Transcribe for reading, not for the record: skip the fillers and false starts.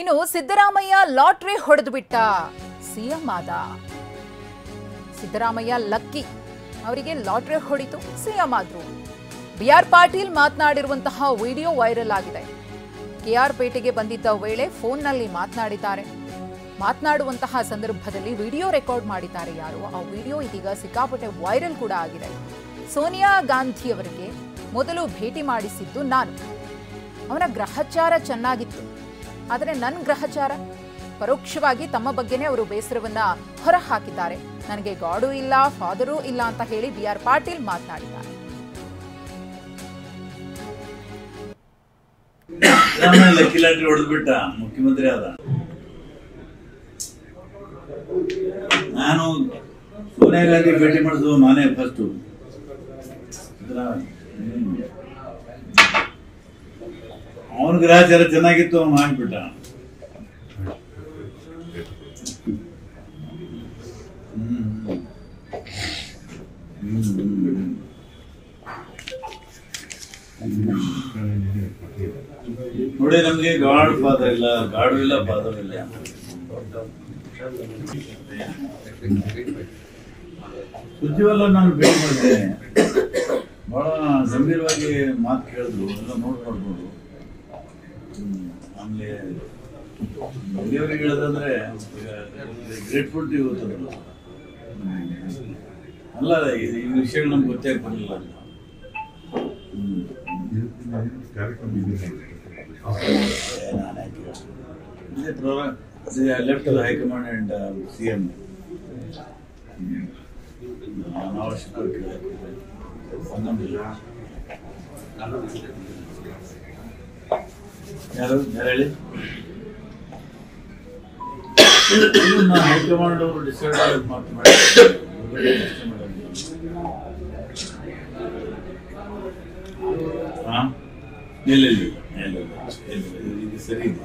ಇನ್ನು ಸಿದ್ದರಾಮಯ್ಯ ಲಾಟರಿ ಹೊಡೆದು ಬಿಟ್ಟ, ಸಿಎಂ ಆದ. ಸಿದ್ದರಾಮಯ್ಯ ಲಕ್ಕಿ, ಅವರಿಗೆ ಲಾಟರಿ ಹೊಡಿತು, ಸಿಎಂ ಆದ್ರು. ಬಿಆರ್ ಪಾಟೀಲ್ ಮಾತನಾಡಿರುವಂತಹ ವಿಡಿಯೋ ವೈರಲ್ ಆಗಿದೆ. ಕೆಆರ್ ಪೇಟೆಗೆ ಬಂದಿದ್ದ ವೇಳೆ ಫೋನ್ನಲ್ಲಿ ಮಾತನಾಡಿದ್ದಾರೆ. ಮಾತನಾಡುವಂತಹ ಸಂದರ್ಭದಲ್ಲಿ ವಿಡಿಯೋ ರೆಕಾರ್ಡ್ ಮಾಡಿದ್ದಾರೆ ಯಾರು. ಆ ವಿಡಿಯೋ ಇದೀಗ ಸಿಕ್ಕಾಪಟ್ಟೆ ವೈರಲ್ ಕೂಡ ಆಗಿದೆ. ಸೋನಿಯಾ ಗಾಂಧಿ ಅವರಿಗೆ ಮೊದಲು ಭೇಟಿ ಮಾಡಿಸಿದ್ದು ನಾನು. ಅವನ ಗ್ರಹಚಾರ ಚೆನ್ನಾಗಿತ್ತು, ಆದರೆ ನನ್ನ ಗ್ರಹಚಾರ ಪರೋಕ್ಷವಾಗಿ ತಮ್ಮ ಬಗ್ಗೆನೇ ಅವರು ಬೇಸರವನ್ನ ಹೊರ ಹಾಕಿದ್ದಾರೆ. ನನಗೆ ಗಾಡು ಇಲ್ಲ, ಫಾದರು ಇಲ್ಲ ಅಂತ ಹೇಳಿ ಬಿಆರ್ ಪಾಟೀಲ್ ಮಾತನಾಡಿದ್ದಾರೆ. ಲಕ್ಕಿ ಲಾಟ್ರಿ ಹೊಡೆದ್ಬಿಟ್ಟ, ಮುಖ್ಯಮಂತ್ರಿ ಆದ. ನಾನು ಸೋನಿಯಾ ಗಾಂಧಿ ಭೇಟಿ ಮಾಡಿದ್ರು ನಾನೇ ಫಸ್ಟ್. ಅವನ ಗ್ರಹಚಾರ ಚೆನ್ನಾಗಿತ್ತು, ಅವನು ಮಾಡ್ಬಿಟ್ಟ. ನೋಡಿ, ನಮ್ಗೆ ಗಾಡ್ ಫಾದರ್ ಇಲ್ಲ, ಗಾಡು ಇಲ್ಲ, ಫಾದರ್ ಇಲ್ಲ. ಸುದ್ದಿವಲ್ಲ ನಾನು ಭೇಟಿ ಮಾಡಿದೆ, ಬಹಳ ಗಂಭೀರವಾಗಿ ಮಾತು ಕೇಳಿದ್ರು, ಎಲ್ಲ ನೋಡ್ಬೋದು. ಆಮೇಲೆ ದೇವರಿಗೆ ಹೇಳೋದಂದ್ರೆ ಗ್ರೇಟ್ಫುಲ್ ಟು ಇವತ್ತಲ್ಲ ಅಲ್ಲ, ಈ ವಿಷಯಗಳು ನಮ್ಗೆ ಗೊತ್ತೇ ಆಗ್ತಿರಲಿಲ್ಲ. ಲೆಫ್ಟ್ ಹೈಕಮಾಂಡ್ ಅಂಡ್ ಸಿಎಂ ಯಾರು ಹೇಳಿ. ಹೈಕಮಾಂಡ್ ಅವರು ಡಿಸೈಡ್ ಮಾಡಿ ಇಲ್ಲ ಸರಿ ಇದೆ.